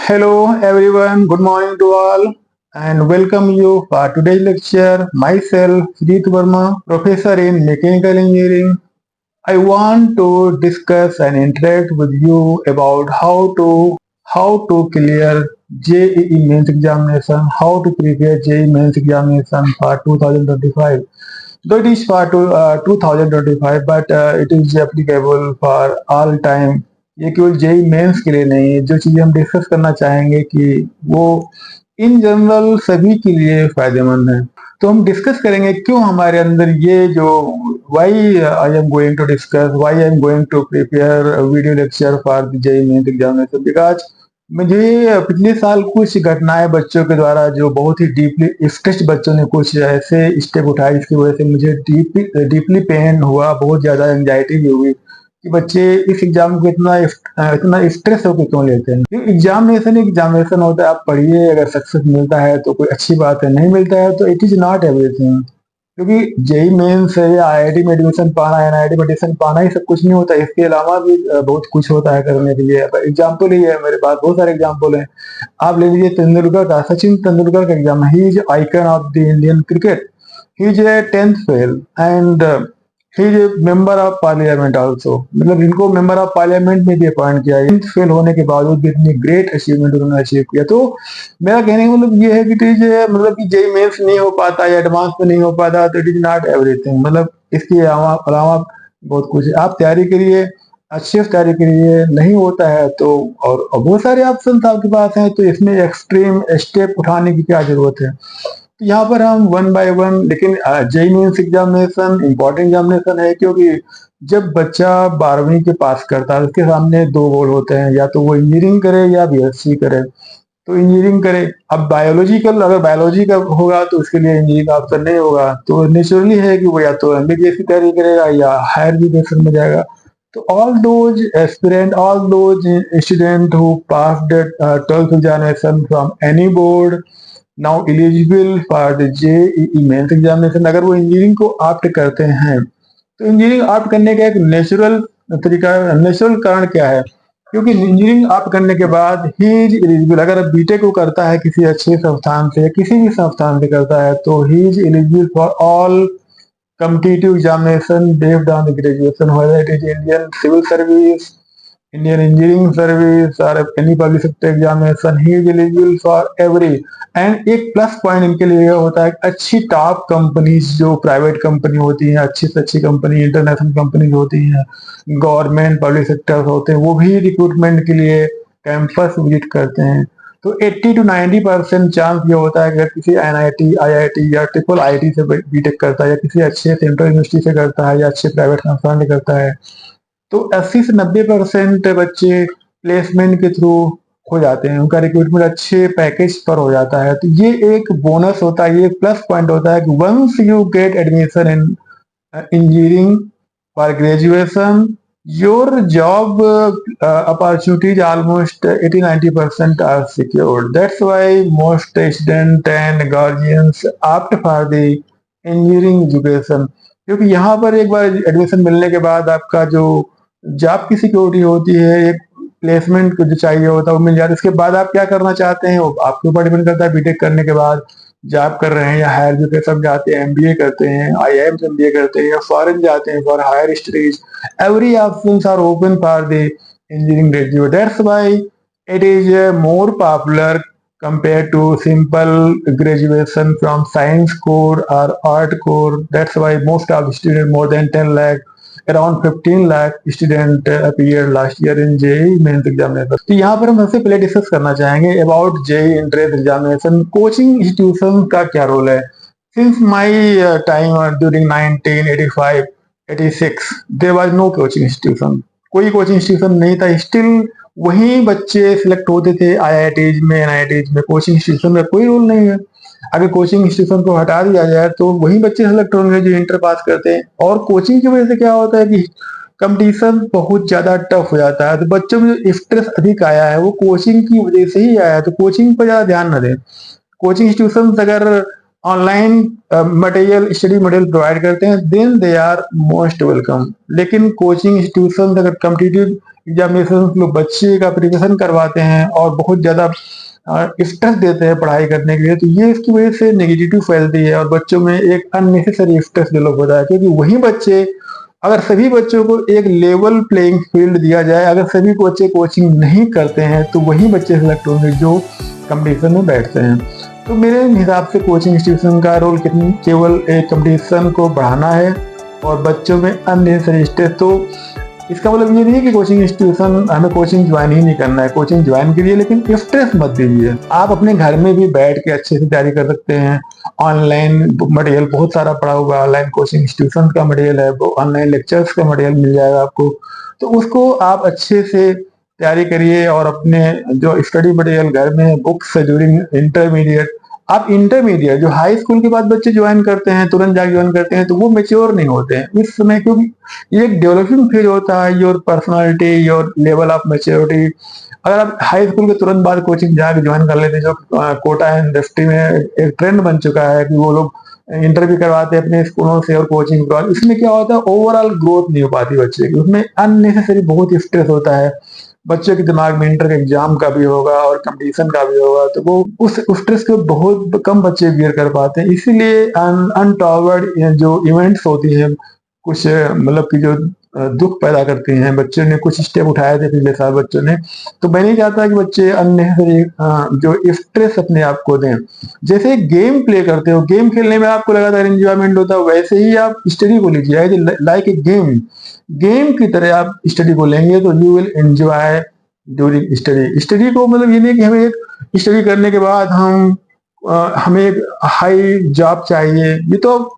Hello everyone, good morning to all and welcome you for today's lecture. Myself, Sridhar Verma, professor in mechanical engineering. I want to discuss and interact with you about how to clear JEE mains examination, how to prepare JEE mains examination for 2025. Though it is for 2025, but it is applicable for all time. ये केवल JEE mains के लिए नहीं है। जो चीजें हम discuss करना चाहेंगे कि वो इन जनरल सभी के लिए फायदेमंद है। तो हम डिस्कस करेंगे क्यों हमारे अंदर ये जो why I am going to discuss why I am going to prepare video lecture for the JEE mains examination because मुझे पिछले साल कुछ घटनाएं बच्चों के द्वारा जो बहुत ही डीपली स्ट्रेस्ड बच्चों ने कुछ ऐसे स्टेप उठाए जिसकी वजह से मुझे डीपली पेन हुआ, बहुत ज्यादा एंजाइटी भी हुई कि बच्चे इस एग्जाम को इतना स्ट्रेस होकर क्यों लेते हैं। एग्जामिनेशन होता है, आप पढ़िए, अगर सक्सेस मिलता है तो कोई अच्छी बात है, नहीं मिलता है तो इट इज नॉट एवरीथिंग। क्योंकि जेई मेंस है या आईआईटी में एडमिशन पाना, एनआईटी में एडमिशन पाना ही सब कुछ नहीं होता, इसके अलावा भी बहुत कुछ होता है करने के लिए। एग्जाम्पल ही है, मेरे पास बहुत सारे एग्जाम्पल हैं। आप ले लीजिए तेंदुलकर का, सचिन तेंदुलकर का exam, he is icon of the Indian cricket. He is a 10th fail and he is member of parliament also, मतलब इनको मेंबर ऑफ पार्लियामेंट में भी अपॉइंट किया। 10th फेल होने के बावजूद भी इतनी ग्रेट अचीवमेंट उन्होंने अचीव किया। तो मेरा कहने का मतलब ये है कि मतलब कि जेई मेंस नहीं हो पाता या एडवांस में नहीं हो पाता तो इट इज नॉट एवरीथिंग। मतलब इसके अलावा बहुत कुछ है। आप तैयारी करिए, अच्छे से तैयारी करिए, नहीं होता है तो और बहुत सारे ऑप्शन आपके पास हैं, तो इसमें एक्सट्रीम स्टेप उठाने की क्या जरूरत है। तो यहाँ पर हम वन बाय वन, लेकिन JEE mains examination important examination है क्योंकि जब बच्चा 12वीं के पास करता है उसके सामने दो गोल होते हैं, या तो वो इंजीनियरिंग करे या बीएससी करे। तो इंजीनियरिंग करे, अब अगर बायोलॉजी का होगा तो उसके लिए इंजीनियरिंग ऑप्शन नहीं होगा, तो नेचुरली है कि वो या तो एमबीबीएस की तैयारी करेगा या हायर एजुकेशन में जाएगा। तो all those student who passed 12th examination from any board now eligible for the JEE mains examination. अगर वो इंजीनियरिंग को ऑप्ट करते हैं तो इंजीनियरिंग ऑप्ट करने का एक नेचुरल कारण क्या है, क्योंकि इंजीनियरिंग ऑप्ट करने के बाद ही इज एलिजिबल। अगर बीटेक को करता है किसी अच्छे संस्थान से, किसी भी संस्थान से करता है, तो he is eligible for all competitive examination based on the graduation, whether it is Indian civil service, Indian engineering service or any public sector examination, he is eligible for every। And एक plus point इनके लिए होता है, अच्छी top companies जो private company होती हैं, अच्छी से अच्छी कंपनी, इंटरनेशनल कंपनीज होती हैं, गवर्नमेंट पब्लिक सेक्टर होते हैं, वो भी रिक्रूटमेंट के लिए कैंपस विजिट करते हैं। तो 80 to 90% चांस ये होता है कि अगर किसी एनआईटी, आईआईटी या ट्रिपल आईटी से बीटेक करता है, या किसी अच्छे सेंट्रल यूनिवर्सिटी से करता है, या अच्छे प्राइवेट संस्थान से करता है, तो 80 से 90% बच्चे प्लेसमेंट के थ्रू हो जाते हैं, उनका रिक्रूटमेंट अच्छे पैकेज पर हो जाता है। तो ये एक बोनस होता है, ये प्लस पॉइंट होता है कि once you get admission in engineering for graduation, your job opportunities almost 80-90% are secured. That's why most students and guardians opt for the engineering education, क्योंकि यहाँ पर एक बार एडमिशन मिलने के बाद आपका जो जॉब की सिक्योरिटी होती है, एक प्लेसमेंट जो चाहिए होता है वो मिल जाता है। इसके बाद आप क्या करना चाहते हैं वो आपके ऊपर डिपेंड करता है। बीटेक करने के बाद जॉब कर रहे हैं या हायर एजुकेशन जाते हैं, एमबीए करते हैं, आईआईएम से एमबीए करते हैं, या फॉरेन जाते हैं for higher studies, every options are open for the engineering graduate. That's why it is more popular compared to simple graduation from science core or art core. That's why most of the students, more than 10 lakh, around 15 lakh student appeared last year in JEE mains examination. तो यहाँ पर हम सबसे पहले discuss करना चाहेंगे about JEE entrance examination. Coaching institution का क्या रोल है। Since my time during 1985 86 there was no coaching institution, कोई कोचिंग इंस्टीट्यूशन नहीं था। स्टिल वही बच्चे सिलेक्ट होते थे आईआईटीज में, एनआईटीज में। कोचिंग इंस्टीट्यूशन का कोई रोल नहीं है। अगर कोचिंग इंस्टीट्यूशन को हटा दिया जाए तो वही बच्चे सिलेक्ट होंगे जो इंटर पास करते हैं। और कोचिंग की वजह से क्या होता है कि कंपटीशन बहुत ज्यादा टफ हो जाता है, तो बच्चों में जो स्ट्रेस अधिक आया है वो कोचिंग की वजह से ही आया है। तो कोचिंग पर ज्यादा ध्यान न दें। कोचिंग इंस्टीट्यूशन अगर online material, study material provide करते हैं, then they are most welcome. लेकिन कोचिंग इंस्टीट्यूशन अगर कम्पिटिटिव एग्जामिनेशन लोग बच्चे का प्रिपरेशन करवाते हैं और बहुत ज्यादा स्ट्रेस देते हैं पढ़ाई करने के लिए, तो ये इसकी वजह से नेगेटिविटी फैलती है और बच्चों में एक अननेसेसरी स्ट्रेस डेवलप होता है। क्योंकि वही बच्चे, अगर सभी बच्चों को एक लेवल प्लेइंग फील्ड दिया जाए, अगर सभी बच्चे कोचिंग नहीं करते हैं तो वही बच्चे सिलेक्ट होंगे जो कंपटीशन में बैठते हैं। तो मेरे हिसाब से कोचिंग इंस्टीट्यूशन का रोल केवल एक कंपटीशन को बढ़ाना है और बच्चों में अननेसेसरी स्ट्रेस। तो इसका मतलब ये नहीं है कि कोचिंग इंस्टीट्यूशन हमें कोचिंग ज्वाइन ही नहीं करना है, कोचिंग ज्वाइन कीजिए लेकिन स्ट्रेस मत दीजिए। आप अपने घर में भी बैठ के अच्छे से तैयारी कर सकते हैं। ऑनलाइन मटेरियल बहुत सारा पड़ा हुआ है, ऑनलाइन कोचिंग इंस्टीट्यूशन का मटेरियल है, ऑनलाइन लेक्चर्स का मटेरियल मिल जाएगा आपको, तो उसको आप अच्छे से तैयारी करिए। और अपने जो स्टडी मटेरियल घर में बुक्स है ड्यूरिंग इंटरमीडिएट, आप इंटरमीडिएट जो हाई स्कूल के बाद बच्चे ज्वाइन करते हैं, तुरंत जाके ज्वाइन करते हैं, तो वो मेच्योर नहीं होते हैं इस समय, क्योंकि ये एक डेवलपिंग फेज होता है, your personality, your level of maturity. अगर आप हाई स्कूल के तुरंत बाद कोचिंग जाके ज्वाइन कर लेते हैं, जो कोटा इंडस्ट्री में एक ट्रेंड बन चुका है कि वो लोग इंटरव्यू करवाते हैं अपने स्कूलों से और कोचिंग करवा, इसमें क्या होता है ओवरऑल ग्रोथ नहीं हो पाती बच्चे की, उसमें अननेसेसरी बहुत स्ट्रेस होता है। बच्चे के दिमाग में इंटर एग्जाम का भी होगा और कंपटीशन का भी होगा, तो वो उस स्ट्रेस को बहुत कम बच्चे बियर कर पाते हैं। इसीलिए अनटॉवर्ड जो इवेंट्स होती है, कुछ मतलब कि जो दुख पैदा करती हैं, बच्चों ने कुछ स्टेप उठाए थे पिछले साल बच्चों ने, तो मैं नहीं चाहता कि बच्चे अननेसेसरी जो स्ट्रेस अपने आप को दें। जैसे गेम प्ले करते हो, गेम खेलने में आपको लगातार एंजॉयमेंट होता है, वैसे ही आप स्टडी को लीजिए लाइक ए गेम। गेम की तरह आप स्टडी को लेंगे तो you will enjoy during study. Study को मतलब ये नहीं कि हमें एक स्टडी करने के बाद हमें एक हाई जॉब चाहिए, ये तो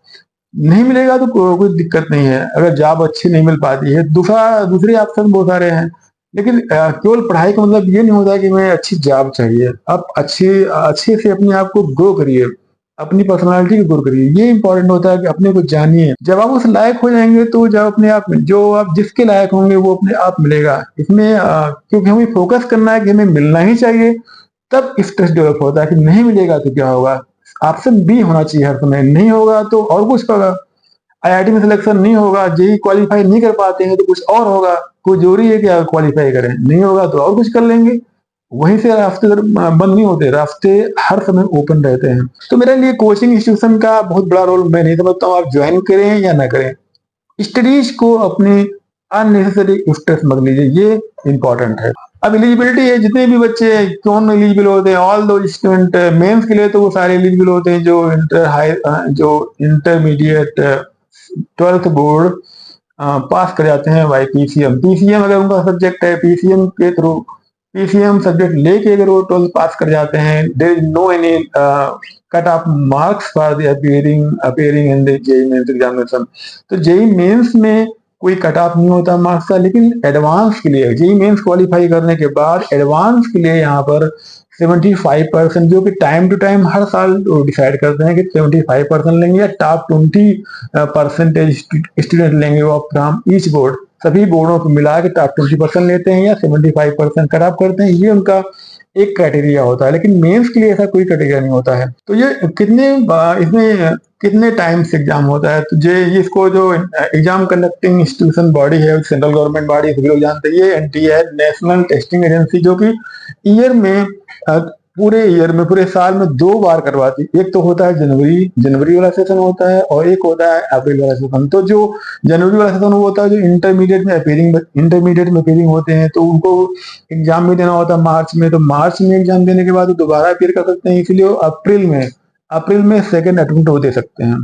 नहीं मिलेगा तो कोई दिक्कत नहीं है। अगर जॉब अच्छी नहीं मिल पाती है, दूसरे ऑप्शन बहुत सारे हैं, लेकिन केवल पढ़ाई का मतलब ये नहीं होता कि हमें अच्छी जॉब चाहिए। आप अच्छे से अपने आप को ग्रो करिए, अपनी पर्सनालिटी को ग्रो करिए, ये इंपॉर्टेंट होता है कि अपने को जानिए। जब आप उस लायक हो जाएंगे तो जब अपने आप जो आप जिसके लायक होंगे वो अपने आप मिलेगा। इसमें क्योंकि हमें फोकस करना है कि हमें मिलना ही चाहिए, तब स्ट्रेस डेवलप होता है कि नहीं मिलेगा तो क्या होगा। ऑप्शन बी होना चाहिए हर समय, नहीं होगा तो और कुछ होगा। आईआईटी में सिलेक्शन नहीं होगा, जेई क्वालिफाई नहीं कर पाते हैं तो कुछ और होगा। कोई जरूरी है कि आप क्वालिफाई करें, नहीं होगा तो और कुछ कर लेंगे। वहीं से रास्ते बंद नहीं होते, रास्ते हर समय ओपन रहते हैं। तो मेरे लिए कोचिंग इंस्टीट्यूशन का बहुत बड़ा रोल मैं नहीं समझता हूँ, आप ज्वाइन करें या ना करें, स्टडीज को अपनी अननेसेसरी स्ट्रेस मत लीजिए, ये इंपॉर्टेंट है। अब एलिजिबिलिटी है, जितने भी बच्चे कौन एलिजिबल होते हैं, ऑल दो स्टूडेंट मेंस के लिए तो वो सारे एलिजिबल होते हैं जो इंटरमीडिएट 12th बोर्ड पास कर जाते हैं बाई पीसीएम अगर उनका सब्जेक्ट है, पीसीएम के थ्रू पीसीएम सब्जेक्ट लेके अगर वो 12th पास कर जाते हैं, there is no any cut off marks for the appearing in the JEE mains examination. तो जेईई मेंस में कोई कट ऑफ नहीं होता मार्क्स का, लेकिन एडवांस के लिए जेईई मेंस क्वालिफाई करने के बाद एडवांस के लिए यहाँ पर 75%, जो कि टाइम टू टाइम हर साल डिसाइड करते हैं कि 75% लेंगे या टॉप 20% स्टूडेंट लेंगे वो फ्रॉम ईच बोर्ड। सभी बोर्डों को मिला के टॉप 20% लेते हैं या 75% कट ऑफ करते हैं, ये उनका एक क्राइटेरिया होता है। लेकिन मेंस के लिए ऐसा कोई क्राइटेरिया नहीं होता है। तो ये इसमें कितने टाइम से एग्जाम होता है, तो इसको जो एग्जाम कंडक्टिंग इंस्टीट्यूशन बॉडी है, सेंट्रल गवर्नमेंट बॉडी सभी लोग जानते हैं, ये एनटीए है, नेशनल टेस्टिंग एजेंसी, जो कि ईयर में पूरे साल में 2 बार करवाती है। एक तो होता है जनवरी वाला सेशन होता है और एक होता है अप्रैल वाला सेशन। तो जो जनवरी वाला सेशन वो होता है जो इंटरमीडिएट में अपेयरिंग होते हैं, तो उनको एग्जाम भी देना होता है मार्च में। तो मार्च में एग्जाम देने के बाद वो दोबारा अपेयर कर सकते हैं, इसलिए वो अप्रैल में सेकेंड अटेम्प्ट वो दे सकते हैं।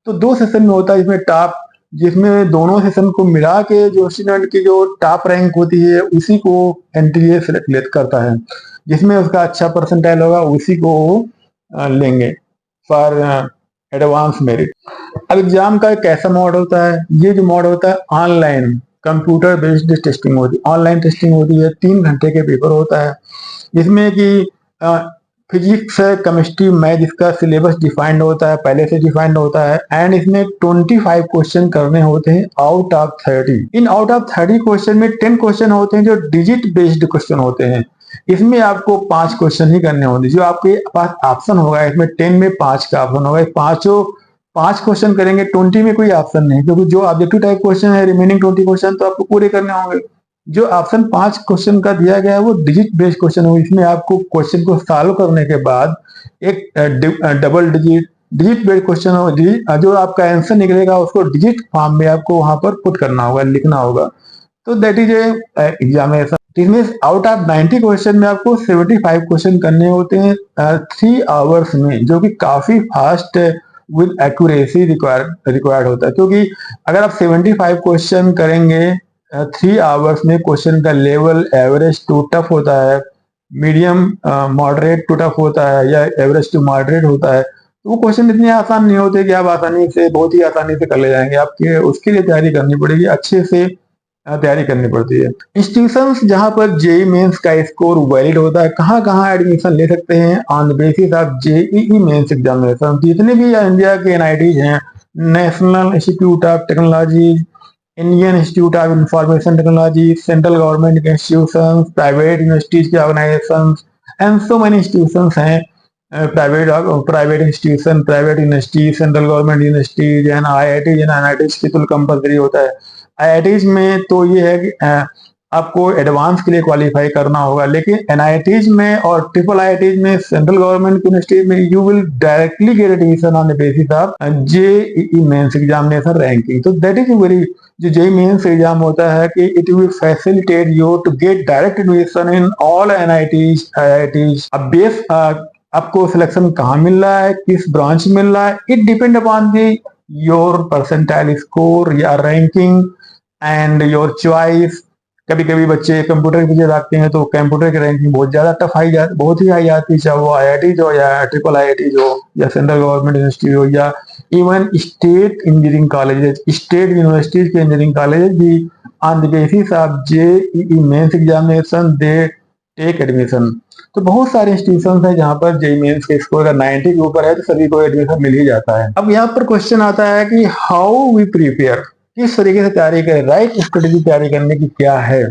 तो 2 सेशन में होता है, जिसमें दोनों सेशन को मिला के जो स्टूडेंट की जो टॉप रैंक होती है उसी को एनटीए सेलेक्ट करता है, जिसमें उसका अच्छा परसेंटाइल होगा उसी को लेंगे फॉर एडवांस मेरिट। अब एग्जाम का कैसा मोड होता है, ये जो मोड होता है ऑनलाइन कंप्यूटर बेस्ड टेस्टिंग होती है, ऑनलाइन टेस्टिंग होती है। 3 घंटे के पेपर होता है, जिसमें कि फिजिक्स केमिस्ट्री मैथ इसका सिलेबस डिफाइंड होता है, पहले से डिफाइंड होता है। एंड इसमें 25 क्वेश्चन करने होते हैं out of 30। In out of 30 question में 10 क्वेश्चन होते हैं जो डिजिट बेस्ड क्वेश्चन होते हैं। इसमें आपको 5 क्वेश्चन ही करने होंगे, जो आपके पास ऑप्शन होगा इसमें 10 में 5 का ऑप्शन होगा, 5 क्वेश्चन करेंगे, 20 में कोई ऑप्शन नहीं, क्योंकि जो ऑब्जेक्टिव टाइप क्वेश्चन है रिमेनिंग 20 क्वेश्चन तो आपको पूरे करने होंगे। जो ऑप्शन 5 क्वेश्चन का दिया गया है वो डिजिट बेस्ड क्वेश्चन हो, इसमें आपको क्वेश्चन को सॉल्व करने के बाद एक double digit digit based question हो, जो आपका आंसर निकलेगा उसको डिजिट फॉर्म में आपको वहां पर पुट करना होगा, लिखना होगा। तो दैट इज ए एग्जामिनेशन। इसमें आउट ऑफ 90 क्वेश्चन में आपको 75 क्वेश्चन करने होते हैं 3 आवर्स में, जो कि काफी फास्ट विद एक्यूरेसी रिक्वायर्ड होता है, क्योंकि अगर आप 75 क्वेश्चन करेंगे 3 आवर्स में, क्वेश्चन का लेवल एवरेज टू टफ होता है, मीडियम मॉडरेट टू टफ होता है, या एवरेज टू मॉडरेट होता है, तो वो क्वेश्चन इतने आसान नहीं होते कि आप आसानी से, बहुत ही आसानी से कर ले जाएंगे। आपके उसके लिए तैयारी करनी पड़ेगी, अच्छे से तैयारी करनी पड़ती है। इंस्टीट्यूशंस जहां पर जेई मेंस का स्कोर वैलिड होता है, कहाँ कहाँ एडमिशन ले सकते हैं on the basis of JEE mains examination. जितने भी इंडिया के एनआईटी हैं, national institute of technology, Indian institute of information technology, central government के इंस्टीट्यूशन, प्राइवेट यूनिवर्सिटीज के organisation and so many institution हैं, private institution, private university, central government universities and IIT and NITs की तो compulsory होता है। IITs में तो ये है कि आपको एडवांस के लिए क्वालिफाई करना होगा, लेकिन एनआईटीज में और ट्रिपल आईआईटीज में, सेंट्रल गवर्नमेंट यूनिवर्सिटीज में you will directly get admission on the basis of JEE mains examination ranking. तो दैट इज वेरी, जो जेईई मेंस एग्जाम होता है कि it will facilitate you to get direct admission in all NITs IITs. अब base आपको selection कहाँ मिल रहा है, किस ब्रांच मिल रहा है, it depend upon the your percentile score या रैंकिंग एंड योर चॉइस। कभी कभी बच्चे कंप्यूटर के पीछे रखते हैं तो कंप्यूटर की रैंकिंग बहुत ज्यादा टफ हाई जाती, बहुत ही हाई जाती है, चाहे वो आईआईटी हो या ट्रिपल आईआईटी हो या सेंट्रल गवर्नमेंट यूनिवर्सिटी हो या even state engineering colleges, state universities के इंजीनियरिंग कॉलेजेस भी on the basis of JEE mains examination they take admission. तो बहुत सारे इंस्टीट्यूशन है जहां पर जेईई मेंस के स्कोर अगर 90 के ऊपर है तो सभी को एडमिशन मिल ही जाता है। अब यहाँ पर क्वेश्चन आता है कि हाउ वी प्रिपेयर, किस तरीके से तैयारी करें, राइट स्ट्रेटेजी तैयारी करने की क्या है,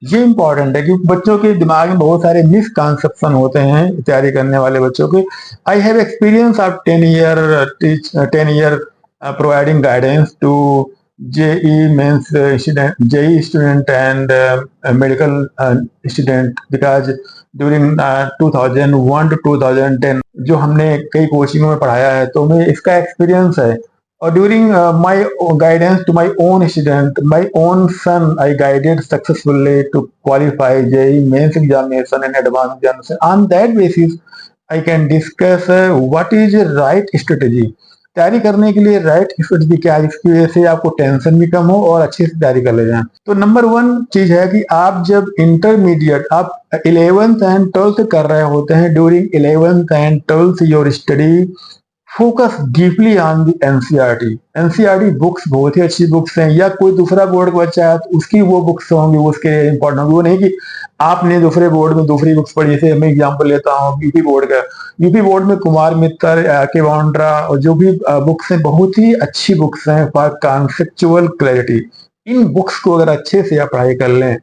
ये इंपॉर्टेंट है, क्योंकि बच्चों के दिमाग में बहुत सारे मिसकॉन्सेप्शन होते हैं तैयारी करने वाले बच्चों के। I have experience of 10 year providing guidance to JEE means JEE student and medical student, because during 2001 to 2010 जो हमने कई कोचिंगों में पढ़ाया है तो हमें इसका एक्सपीरियंस है। और during my guidance to my own student, my own son, I guided successfully to qualify JEE mains examination and advance examination. On that basis I can discuss what is right strategy. तैयारी करने के लिए right strategy क्या है, जिसकी वजह से आपको टेंशन भी कम हो और अच्छे से तैयारी कर ले जाए। तो नंबर 1 चीज है कि आप जब इंटरमीडिएट, आप 11th एंड 12th कर रहे होते हैं, during 11th and 12th your study focus deeply on the NCERT. NCERT books बहुत ही अच्छी बुक्स हैं, या कोई दूसरा बोर्ड का बच्चा है तो उसकी वो बुक्स होंगी, उसके इंपॉर्टेंट होंगी। वो नहीं कि आपने दूसरे बोर्ड में दूसरी बुक्स पढ़ी, जैसे मैं एग्जाम्पल लेता हूँ यूपी बोर्ड का। यूपी बोर्ड में कुमार मित्तर, के वांड्रा और जो भी बुक्स हैं, बहुत ही अच्छी बुक्स हैं for conceptual clarity. In books को अगर अच्छे से आप पढ़ाई कर लें,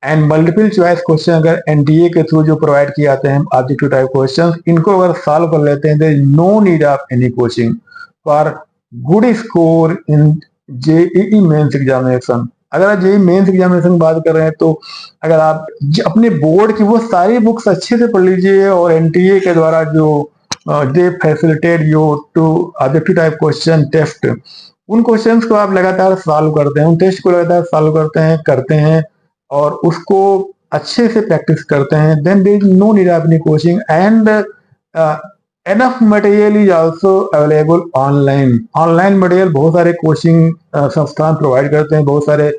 एंड मल्टीपल चॉइस क्वेश्चन अगर एनडीए के थ्रू जो प्रोवाइड किए जाते हैं ऑब्जेक्टिव टाइप क्वेश्चंस, इनको अगर सॉल्व कर लेते हैं, there is no need of any coaching for good score in JEE mains examination. अगर आप जेईई मेंस एग्जामिनेशन की बात कर रहे हैं तो अगर आप अपने बोर्ड की वो सारी बुक्स अच्छे से पढ़ लीजिए, और एनटीए के द्वारा जो they facilitate you to objective type question test, उन क्वेश्चंस को आप लगातार सॉल्व करते हैं, उन टेस्ट को लगातार सॉल्व करते हैं और उसको अच्छे से प्रैक्टिस करते हैं, then there is no need of any coaching and enough material is also available online. Online material बहुत सारे कोचिंग संस्थान प्रोवाइड करते हैं, बहुत सारे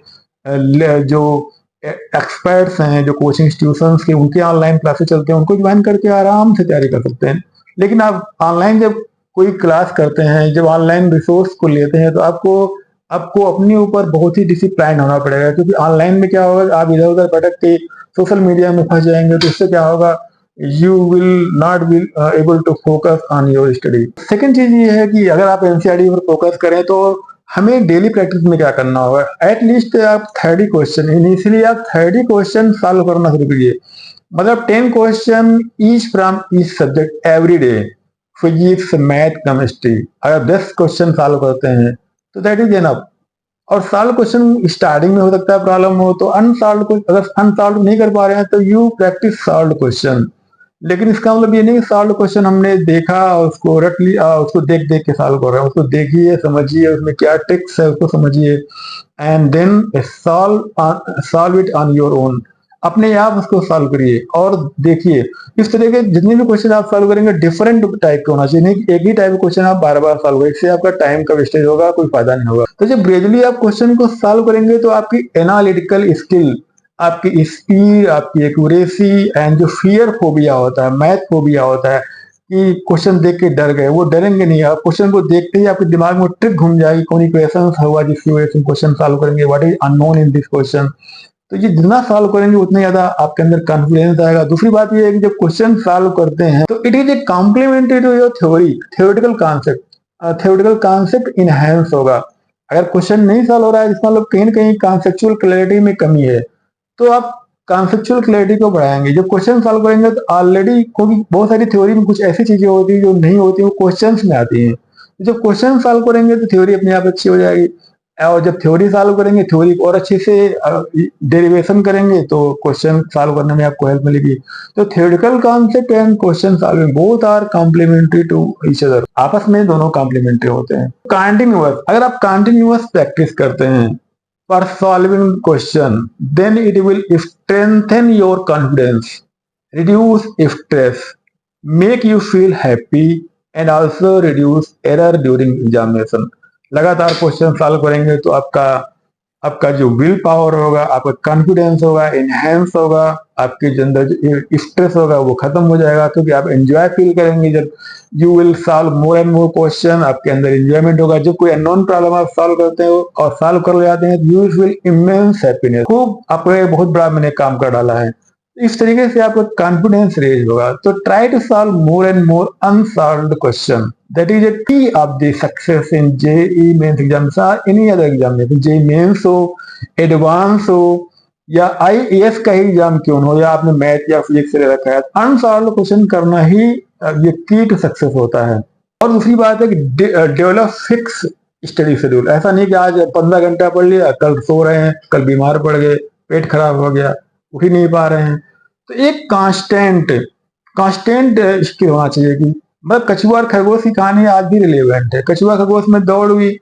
जो एक्सपर्ट्स हैं, जो कोचिंग इंस्टीट्यूशंस के, उनके ऑनलाइन क्लासेस चलते हैं, उनको ज्वाइन करके आराम से तैयारी कर सकते हैं। लेकिन आप ऑनलाइन जब कोई क्लास करते हैं, जब ऑनलाइन रिसोर्स को लेते हैं, तो आपको अपने ऊपर बहुत ही डिसिप्लिन होना पड़ेगा, क्योंकि ऑनलाइन में क्या होगा, आप इधर उधर भटक के सोशल मीडिया में फंस जाएंगे, तो इससे क्या होगा, you will not be able to focus on your study. Second चीज ये है कि अगर आप एनसीईआरटी पर फोकस करें तो हमें डेली प्रैक्टिस में क्या करना होगा, एटलीस्ट आप 30 क्वेश्चन, इनिशियली आप 30 क्वेश्चन सॉल्व करना शुरू कीजिए। मतलब 10 question each from each subject every day, physics, math, chemistry. अगर 10 क्वेश्चन सॉल्व करते हैं तो दैट इज एनफ। और सॉल्व क्वेश्चन स्टार्टिंग में हो सकता है प्रॉब्लम हो, तो अनसॉल्व, अगर अनसॉल्व नहीं कर पा रहे हैं तो यू प्रैक्टिस सॉल्व क्वेश्चन। लेकिन इसका मतलब ये नहीं सॉल्व क्वेश्चन हमने देखा और उसको रट लिया, उसको देख देख के सॉल्व कर रहे हैं। उसको देखिए, समझिए उसमें क्या ट्रिक्स है उसको समझिए, and then solve it on your own. अपने आप उसको सॉल्व करिए और देखिए। इस तरह के जितने भी क्वेश्चन आप सॉल्व करेंगे डिफरेंट टाइप के होना चाहिए, नहीं एक ही टाइप का क्वेश्चन आप बार बार सॉल्व करें, इससे आपका टाइम का वेस्टेज होगा, कोई फायदा नहीं होगा। तो जब ग्रेजुअली आप क्वेश्चन को सॉल्व करेंगे तो आपकी एनालिटिकल स्किल, आपकी स्पीड, आपकी एक्यूरेसी, एंड जो फियर फोबिया होता है, मैथ फोबिया होता है कि क्वेश्चन देख के डर गए, वो डरेंगे नहीं। आप क्वेश्चन को देखते ही आपके दिमाग में ट्रिक घूम जाएगी, कौन इक्वेशन होगा जिसकी वजह से क्वेश्चन सॉल्व करेंगे, what is unknown in this question. तो ये जितना सॉल्व करेंगे उतना ज्यादा आपके अंदर कॉन्फिडेंस आएगा। दूसरी बात ये है कि जब क्वेश्चन सॉल्व करते हैं तो it is a complementary to your theory, theoretical concept, theoretical concept enhance होगा। अगर क्वेश्चन नहीं सॉल्व हो रहा है इसका मतलब कहीं ना कहीं कॉन्सेप्चुअल क्लैरिटी में कमी है, तो आप कॉन्सेप्चुअल क्लैरिटी को बढ़ाएंगे। जब क्वेश्चन सॉल्व करेंगे तो ऑलरेडी, क्योंकि बहुत सारी थ्योरी में कुछ ऐसी चीजें होती है जो नहीं होती, वो क्वेश्चंस में आती हैं। जब क्वेश्चन सॉल्व करेंगे तो थ्योरी अपने आप अच्छी हो जाएगी, और जब थ्योरी सॉल्व करेंगे, थ्योरी को और अच्छे से डेरिवेशन करेंगे तो क्वेश्चन सॉल्व करने में आपको हेल्प मिलेगी। तो theoretical concept and question solving both are complementary to each other, आपस में दोनों कॉम्प्लीमेंट्री होते हैं। कंटिन्यूअस, अगर आप कंटिन्यूअस प्रैक्टिस करते हैं for solving question, then it will strengthen your confidence, reduce stress, make you feel happy, and also reduce error during examination। लगातार क्वेश्चन सॉल्व करेंगे तो आपका आपका जो विल पावर होगा, आपका कॉन्फिडेंस होगा, इनहेंस होगा, आपके जो अंदर जो स्ट्रेस होगा वो खत्म हो जाएगा, क्योंकि आप एंजॉय फील करेंगे। जब you will solve more and more question, आपके अंदर एंजॉयमेंट होगा। जब कोई अननोन प्रॉब्लम आप सॉल्व करते हो और सॉल्व कर ले जाते हैं, यू विल इमेंस हैप्पीनेस, खूब आपको बहुत बड़ा मैंने काम कर डाला है। इस तरीके से आपका कॉन्फिडेंस रेज होगा। तो try to solve more and more unsolved question, that is a key of the success in JEE Mains exams और any other examination. JEE Mains हो, एडवांस हो, या आईएएस का ही एग्जाम क्यों हो, या आपने मैथ या फिजिक्स से ले रखा है, अनसॉल्व्ड क्वेश्चन करना ही ये की टू सक्सेस होता है। और दूसरी बात है कि डेवलप फिक्स स्टडी शेड्यूल। ऐसा नहीं कि आज 15 घंटा पढ़ लिया, कल सो रहे हैं, कल बीमार पड़ गए, पेट खराब हो गया, उठ ही नहीं पा रहे हैं। तो एक कांस्टेंट कांस्टेंट स्किल होना चाहिए कि मतलब कछुआ और खरगोश की कहानी आज भी रिलेवेंट है। कछुआ खरगोश में दौड़ हुई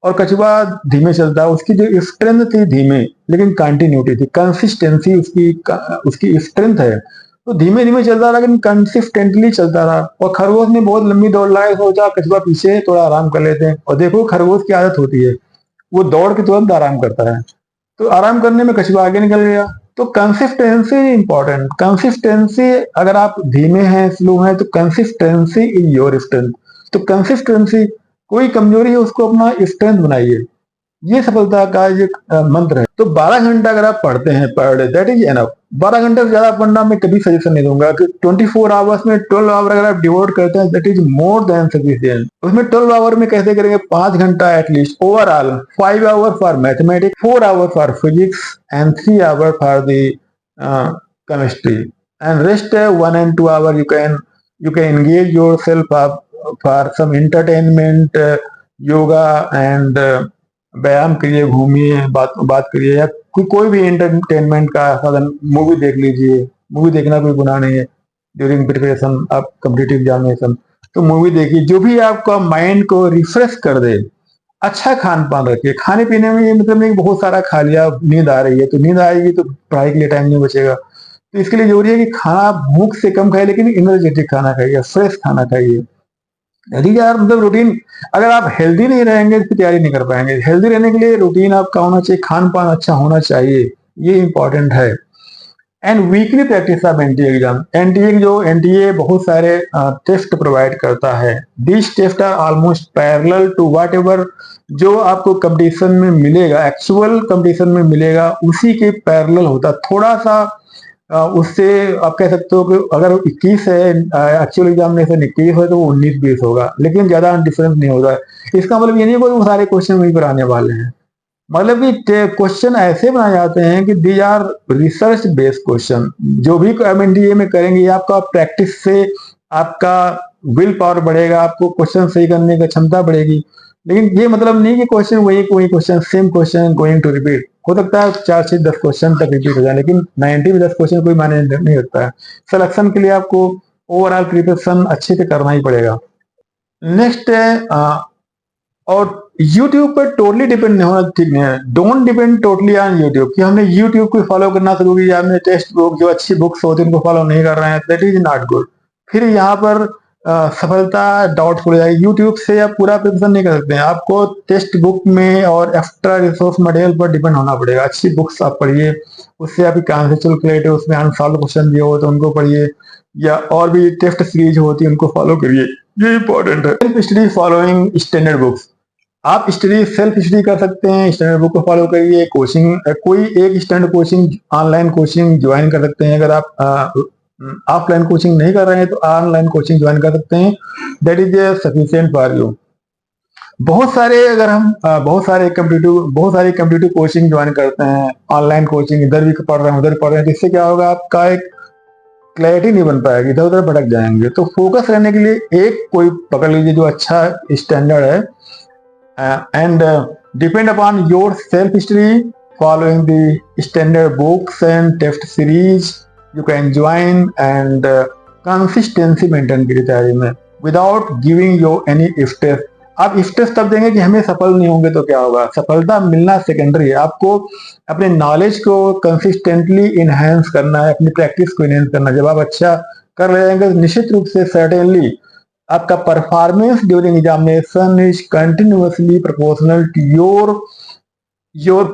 और कछुआ धीमे चलता है, उसकी जो स्ट्रेंथ थी धीमे, लेकिन कंटिन्यूटी थी, कंसिस्टेंसी उसकी स्ट्रेंथ है। तो धीमे धीमे चलता रहा लेकिन कंसिस्टेंटली चलता रहा। और खरगोश ने बहुत लंबी दौड़ लगाई, सोचा कछुआ पीछे थोड़ा आराम कर लेते हैं, और देखो खरगोश की आदत होती है, वो दौड़ के तुरंत आराम करता है। तो आराम करने में कछुआ आगे निकल गया। तो कंसिस्टेंसी इंपॉर्टेंट, कंसिस्टेंसी, अगर आप धीमे हैं, स्लो हैं, तो कंसिस्टेंसी इन योर स्ट्रेंथ। तो कंसिस्टेंसी, कोई कमजोरी है उसको अपना स्ट्रेंथ बनाइए, ये सफलता का एक मंत्र है। तो 12 घंटा अगर आप पढ़ते हैं per day, that is enough. 12 घंटे से ज्यादा पढ़ना मैं कभी सजेशन नहीं दूंगा कि 24 आवर्स में 12 आवर अगर आप डिवोट करते हैं, that is more than sufficient. उसमें 12 आवर में कैसे करेंगे, 5 घंटा at least overall, 5 hour for mathematics, 4 hour for physics, and 3 hour for the chemistry, and rest 1 and 2 hour you can engage yourself for some entertainment, yoga and व्यायाम करिए, घूमिए, बात करिए, या कोई भी एंटरटेनमेंट का साधन, मूवी देख लीजिए। मूवी देखना कोई गुनाह नहीं है during preparation of competitive examination. तो मूवी देखिए जो भी आपका माइंड को रिफ्रेश कर दे। अच्छा खान पान रखिए, खाने पीने में ये मतलब नहीं बहुत सारा खा लिया, नींद आ रही है तो नींद आएगी तो पढ़ाई के लिए टाइम नहीं बचेगा। तो इसके लिए जरूरी है कि खाना भूख से कम खाइए, लेकिन एनर्जेटिक खाना खाइए, फ्रेश खाना खाइए। यदि यार मतलब रूटीन, अगर आप हेल्दी नहीं रहेंगे तो तैयारी नहीं कर पाएंगे। हेल्दी रहने के लिए रूटीन आपका होना चाहिए, खान पान अच्छा होना चाहिए, ये इंपॉर्टेंट है। And weekly practice of NTA exam. NTA बहुत सारे टेस्ट प्रोवाइड करता है। This test are almost parallel to whatever जो आपको कंपटीशन में मिलेगा, एक्चुअल कंपटीशन में मिलेगा उसी के पैरेलल होता। थोड़ा सा उससे आप कह सकते हो कि अगर 21 है एक्चुअल एग्जामिनेशन 21 है तो वो 19-20 होगा, लेकिन ज्यादा डिफरेंस नहीं होगा। इसका मतलब ये नहीं कि वो सारे क्वेश्चन वहीं पर आने वाले हैं। मतलब कि क्वेश्चन ऐसे बनाए जाते हैं कि दी आर रिसर्च बेस्ड क्वेश्चन। जो भी एमएनडीए में करेंगे आपका प्रैक्टिस से आपका विल पावर बढ़ेगा, आपको क्वेश्चन सही करने की क्षमता बढ़ेगी। लेकिन ये मतलब नहीं कि क्वेश्चन वही question same question going to repeat. हो सकता है 4 से 10 क्वेश्चन तक रिपीट हो जाए, लेकिन 90 में 10 क्वेश्चन कोई मायने नहीं रखता है। सिलेक्शन के लिए आपको ओवरऑल प्रिपरेशन अच्छे से करना ही पड़ेगा। नेक्स्ट है और YouTube पर टोटली डिपेंड नहीं होना ठीक नहीं है। Don't depend totally on YouTube कि हमने YouTube को फॉलो करना शुरू किया, हमने टेक्स्ट बुक जो अच्छी बुक्स होती है उनको फॉलो नहीं कर रहे हैं, दैट इज नॉट गुड। फिर यहाँ पर सफलता डाउटफुल हो जाएगी। YouTube से आप पूरा प्रिपरेशन नहीं कर सकते हैं, आपको टेक्स्ट बुक में और एक्स्ट्रा रिसोर्स मटेरियल पर डिपेंड होना पड़ेगा। अच्छी बुक्स आप पढ़िए, उससे आपकी कॉन्सेप्चुअल क्लियरिटी, उसमें अनसॉल्व क्वेश्चन दिए हो तो उनको पढ़िए, या और भी टेस्ट सीरीज होती है उनको फॉलो करिए, ये इंपॉर्टेंट है। Self study following standard books. आप स्टडी सेल्फ स्टडी कर सकते हैं, स्टैंडर्ड बुक को फॉलो करिए। कोचिंग कोई एक standard coaching online coaching join कर सकते हैं। अगर आप ऑफलाइन कोचिंग नहीं कर रहे हैं तो ऑनलाइन कोचिंग ज्वाइन कर सकते हैं, that is sufficient for you. बहुत सारे अगर हम बहुत सारी कंप्यूटर कोचिंग ज्वाइन करते हैं, ऑनलाइन कोचिंग इधर भी पढ़ रहे हैं उधर पढ़ रहे हैं, तो इससे क्या होगा, आपका एक क्लैरिटी नहीं बन पाएगी, इधर उधर भटक जाएंगे। तो फोकस रहने के लिए एक कोई पकड़ लीजिए जो अच्छा स्टैंडर्ड है, and depend upon your self study following the standard books and test series you can join, and consistency maintain करिए तैयारी में without giving you any stress। आप स्ट्रेस तब देंगे कि हमें सफल नहीं होंगे तो क्या होगा, सफलता मिलना सेकेंडरी है। आपको अपने नॉलेज को कंसिस्टेंटली इनहेंस करना है, अपनी प्रैक्टिस को इनहेंस करना है। जब आप अच्छा कर रहे हैं तो निश्चित रूप से सर्टेनली आपका performance during examination is continuously proportional to your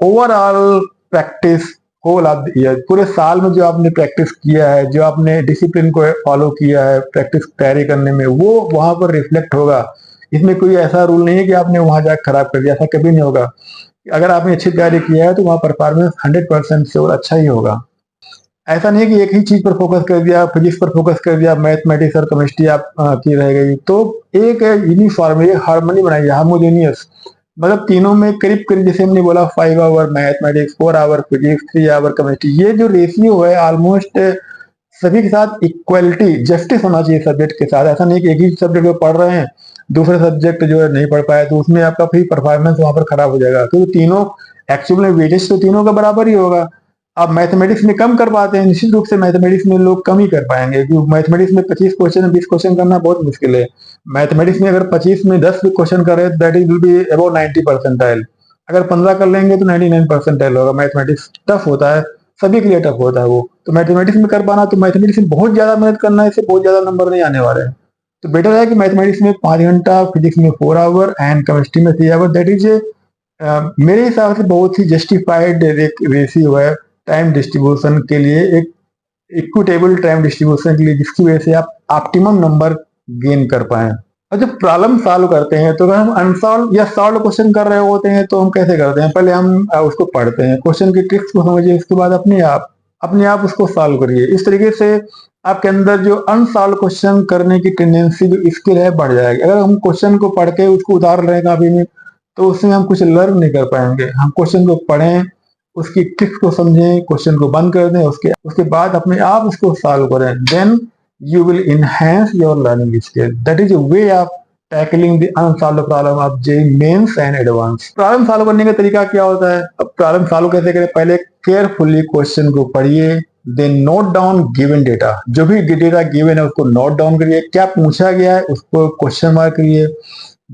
overall practice whole of the year. पूरे साल में जो आपने प्रैक्टिस किया है, जो आपने डिसिप्लिन को फॉलो किया है प्रैक्टिस तैयारी करने में, वो वहां पर रिफ्लेक्ट होगा। इसमें कोई ऐसा रूल नहीं है कि आपने वहां जाकर खराब कर दिया, ऐसा कभी नहीं होगा। अगर आपने अच्छी तैयारी किया है तो वहां परफॉर्मेंस 100% से और अच्छा ही होगा। ऐसा नहीं है कि एक ही चीज पर फोकस कर दिया, फिजिक्स पर फोकस कर दिया, मैथमेटिक्स और केमिस्ट्री आप की रह गई। तो एक यूनिफॉर्म हार्मनी बनाइए, हार्मोजेनियस, मतलब तीनों में करीब करीब, जैसे हमने बोला 5 hour mathematics, 4 hour physics, 3 hour chemistry, ये जो रेशियो है ऑलमोस्ट सभी के साथ इक्वलिटी जस्टिस होना चाहिए सब्जेक्ट के साथ। ऐसा नहीं कि एक ही सब्जेक्ट को पढ़ रहे हैं, दूसरे सब्जेक्ट जो है नहीं पढ़ पाए तो उसमें आपका फिर परफॉर्मेंस वहां पर खराब हो जाएगा। तो तीनों एक्चुअल में वेटेज तो तीनों का बराबर ही होगा। आप मैथमेटिक्स में कम कर पाते हैं, निश्चित रूप से मैथमेटिक्स में लोग कम ही कर पाएंगे, क्योंकि मैथमेटिक्स में 25 क्वेश्चन 20 क्वेश्चन करना बहुत मुश्किल है। मैथमेटिक्स में अगर 25 में 10 भी क्वेश्चन कर रहे हैं that is will be about 90 percentile. अगर 15 कर लेंगे तो 99 परसेंटाइल होगा। मैथमेटिक्स टफ होता है, सभी के लिए टफ होता है वो। तो मैथमेटिक्स में कर पाना, तो मैथमेटिक्स में बहुत ज्यादा मेहनत करना है, इससे बहुत ज्यादा नंबर नहीं आने वाले हैं। तो बेटर है कि मैथमेटिक्स में 5 घंटा, फिजिक्स में 4 आवर एंड केमिस्ट्री में 3 आवर, दैट इज मेरे हिसाब से बहुत ही जस्टिफाइड रेशियो है टाइम डिस्ट्रीब्यूशन के लिए, एक इक्विटेबल टाइम डिस्ट्रीब्यूशन के लिए, जिसकी वजह से आप ऑप्टिमम नंबर गेन कर पाए। और जब प्रॉब्लम सॉल्व करते हैं तो अगर हम अनसॉल्व या सॉल्व क्वेश्चन कर रहे होते हैं तो हम कैसे करते हैं, पहले हम उसको पढ़ते हैं, क्वेश्चन की ट्रिक्स को समझिए, उसके बाद अपने आप उसको सॉल्व करिए। इस तरीके से आपके अंदर जो अनसॉल्व क्वेश्चन करने की टेंडेंसी, जो स्किल है, बढ़ जाएगी। अगर हम क्वेश्चन को पढ़ के उसको उतार रहे हैं कॉपी में तो उसमें हम कुछ लर्न नहीं कर पाएंगे। हम क्वेश्चन को पढ़ें, उसकी ट्रिक्स को समझें, क्वेश्चन को बंद कर दें, उसके बाद अपने आप उसको सॉल्व करें, then you will enhance your learning skill. That is a way of tackling the unsolved problem of JEE Mains and Advanced। Problem solve करने का तरीका क्या होता है, अब प्रॉब्लम सॉल्व कैसे करें, पहले केयरफुली क्वेश्चन को पढ़िए, then note down given data. जो भी डेटा गिवन है उसको नोट डाउन करिए, क्या पूछा गया है उसको क्वेश्चन मार्क करिए।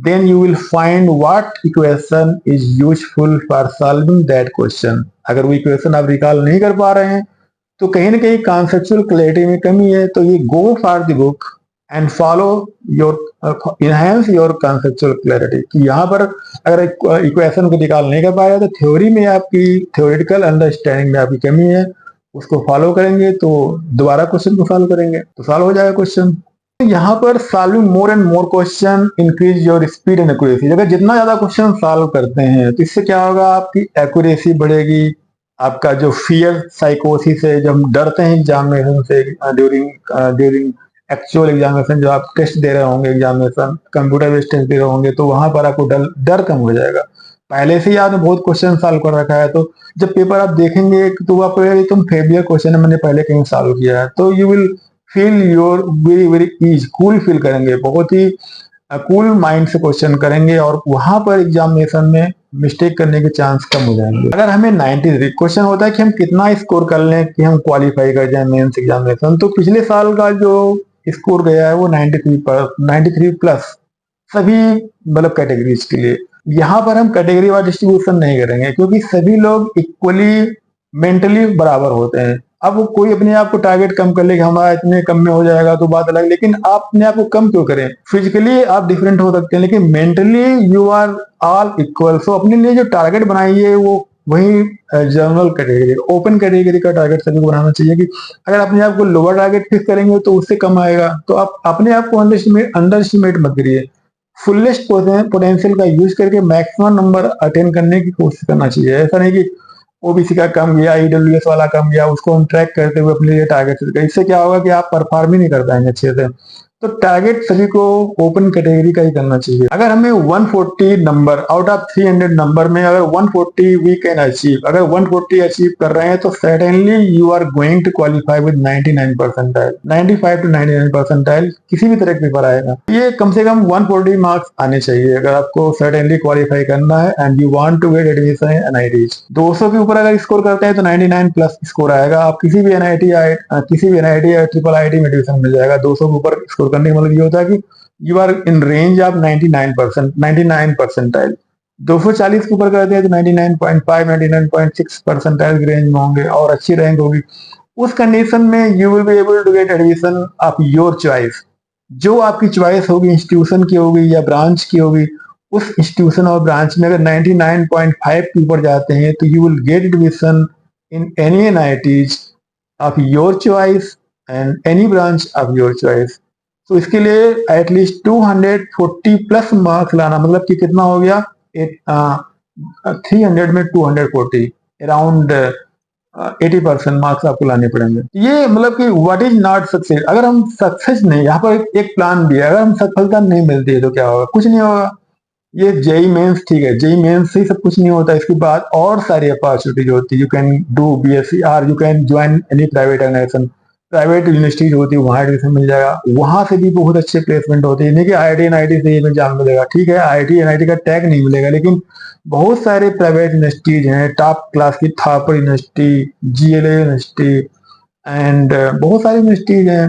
Then you will find what equation is useful for solving that question. अगर वो इक्वेशन आप रिकॉल नहीं कर पा रहे हैं तो कहीं ना कहीं कॉन्सेप्चुअल क्लैरिटी में कमी है, तो ये go for the book and follow your enhance your conceptual clarity. कि यहाँ पर अगर इक्वेशन को निकाल नहीं कर पाया तो थ्योरी में आपकी थ्योरेटिकल अंडरस्टैंडिंग में आपकी कमी है, उसको फॉलो करेंगे तो दोबारा क्वेश्चन को सॉल्व करेंगे तो सॉल्व हो जाएगा क्वेश्चन। यहाँ पर solving more and more question increase your speed and accuracy. अगर जितना ज्यादा क्वेश्चन सॉल्व करते हैं तो इससे क्या होगा, आपकी एक्यूरेसी बढ़ेगी। आपका जो फियर साइकोसिस है, जब हम डरते हैं एग्जामिनेशन से, ड्यूरिंग एक्चुअल एग्जामिनेशन, जो आप टेस्ट दे रहे होंगे, एग्जामिनेशन कंप्यूटर बेस्ड टेस्ट दे रहे होंगे, तो वहां पर आपको डर कम हो जाएगा। पहले से ही आपने बहुत क्वेश्चन सॉल्व कर रखा है, तो जब पेपर आप देखेंगे तो आपको तुम फेवियर क्वेश्चन है, मैंने पहले कहीं सॉल्व किया है, तो you will feel your very very ease, cool फील करेंगे, बहुत ही कूल माइंड से क्वेश्चन करेंगे और वहां पर एग्जामिनेशन में मिस्टेक करने के चांस कम हो जाएंगे। अगर हमें 93 क्वेश्चन होता है कि हम कितना स्कोर कर लें कि हम क्वालिफाई कर जाए मेंस एग्जामिनेशन, तो पिछले साल का जो स्कोर गया है वो 93 प्लस सभी मतलब कैटेगरीज के लिए। यहाँ पर हम कैटेगरी वाइज डिस्ट्रीब्यूशन नहीं करेंगे क्योंकि सभी लोग इक्वली मेंटली बराबर होते हैं। अब वो कोई अपने आप को टारगेट कम कर ले कि हमारा इतने कम में हो जाएगा तो बात अलग, लेकिन आप अपने आप को कम क्यों करें? फिजिकली आप डिफरेंट हो सकते हैं लेकिन mentally you are all equal. So अपने लिए जो टारगेट बनाइए वो वही जनरल कैटेगरी, ओपन कैटेगरी का टारगेट सभी को बनाना चाहिए कि अगर अपने आप को लोअर टारगेट फिक्स करेंगे तो उससे कम आएगा। तो आप अपने आप को अंडर एस्टिमेट मत करिए, फुलेस्ट पोटेंशियल का यूज करके मैक्सिमम नंबर अटेन करने की कोशिश करना चाहिए। ऐसा नहीं कि ओबीसी का कम गया, ईडब्ल्यूएस वाला कम गया, उसको हम ट्रैक करते हुए अपने लिए टारगेट सेट करें। इससे क्या होगा कि आप परफॉर्म ही नहीं कर पाएंगे अच्छे से। तो टारगेट सभी को ओपन कैटेगरी का ही करना चाहिए। अगर हमें 140 नंबर आउट ऑफ 300 नंबर में अगर 140 वी कैन अचीव, अगर 140 अचीव कर रहे हैं तो certainly you are going to qualify with 99 percentile, 95 to 99 percentile किसी भी तरह का पेपर आएगा। ये कम से कम 140 मार्क्स आने चाहिए अगर आपको सर्टेनली क्वालिफाई करना है and you want to get admission in NITs. 200 के ऊपर अगर स्कोर करते हैं तो 99 प्लस स्कोर आएगा, आप किसी भी एनआईटी या ट्रिपल आईटी में एडमिशन मिल जाएगा। 200 के ऊपर स्कोर करने का मतलब ये होता है कि you are in range of 99 percentile. 240 के ऊपर करते हैं तो 99.5 99.6 परसेंटाइल की रेंज में होंगे और अच्छी रैंक होगी। उस कंडीशन में you will be able to get admission of your choice. जो आपकी चॉइस होगी, इंस्टीट्यूशन की होगी या ब्रांच की होगी, उस इंस्टीट्यूशन और ब्रांच में अगर 99.5 के ऊपर जाते हैं तो you will get admission in any NITs of your choice and any branch of your choice. तो इसके लिए एटलीस्ट 240 प्लस मार्क्स लाना, मतलब कि कितना हो गया 300 में 240 अराउंड 80% मार्क्स आपको लाने पड़ेंगे। ये मतलब कि व्हाट इज नॉट सक्सेस। अगर हम सक्सेस नहीं, यहाँ पर एक प्लान भी है, अगर हम सफलता नहीं मिलती है तो क्या होगा? कुछ नहीं होगा। ये जेई मेंस ठीक है, जेई मेंस से सब कुछ नहीं होता, इसके बाद और सारी अपॉर्चुनिटीज होती है। यू कैन डू बीएससी और you can join any private organisation, private universities होती है वहां एडमिशन मिल जाएगा, वहां से भी बहुत अच्छे प्लेसमेंट होते हैं। नहीं कि आईआईटी एनआईटी से एग्जाम मिलेगा, ठीक है आईआईटी एनआईटी का टैग नहीं मिलेगा, लेकिन बहुत सारे प्राइवेट यूनिवर्सिटीज हैं, टॉप क्लास की Thapar university, GLA university and बहुत सारी यूनिवर्सिटीज हैं,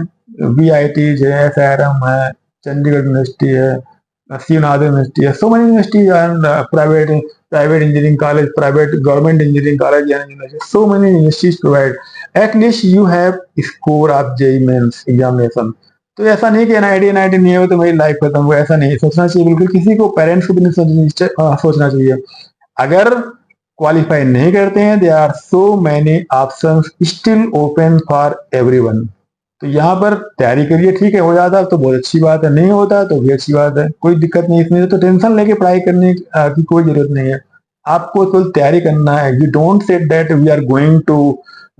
वीआईटीज है, एसआईआरएम है, चंडीगढ़ यूनिवर्सिटी है, सीनाद यूनिवर्सिटी है, so many universities and private engineering college, private government engineering college and university, so many universities provide at least you have score of JEE mains examination। तो ऐसा नहीं कि एनआईटी नहीं हो तो मेरी लाइफ खत्म हो, ऐसा नहीं सोचना चाहिए बिल्कुल किसी को, पेरेंट्स को भी नहीं सोचना चाहिए। अगर क्वालिफाई नहीं करते हैं, there are so many options still open for everyone. तो यहाँ पर तैयारी करिए, ठीक है हो जाता है तो बहुत अच्छी बात है, नहीं होता तो भी अच्छी बात है, कोई दिक्कत नहीं इसमें। तो टेंशन लेके पढ़ाई करने की कोई जरूरत नहीं है, आपको तो तैयारी करना है। You don't say that we are going to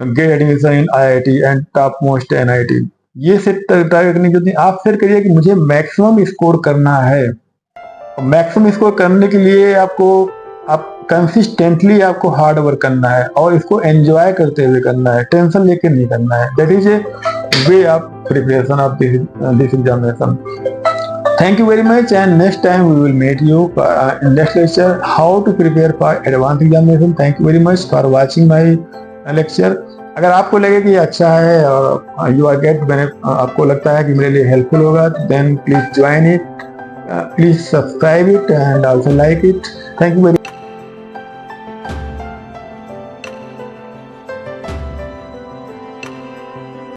get admission in IIT and top most NIT, ये सेट ट्राई करने की जरूरत नहीं। आप सेट करिए कि मुझे मैक्सिमम स्कोर करना है। मैक्सिमम स्कोर करने के लिए आपको कंसिस्टेंटली आपको हार्ड वर्क करना है और इसको एंजॉय करते हुए करना है, टेंशन लेके नहीं करना है। That is A way of preparation of this examination. Thank you very much and next time we will meet you in next lecture how to prepare for advanced examination. Thank you very much for watching my lecture. अगर आपको लगे कि अच्छा है और you are get आपको लगता है कि मेरे लिए helpful होगा, then please join it, please subscribe it and also like it. Thank you very much.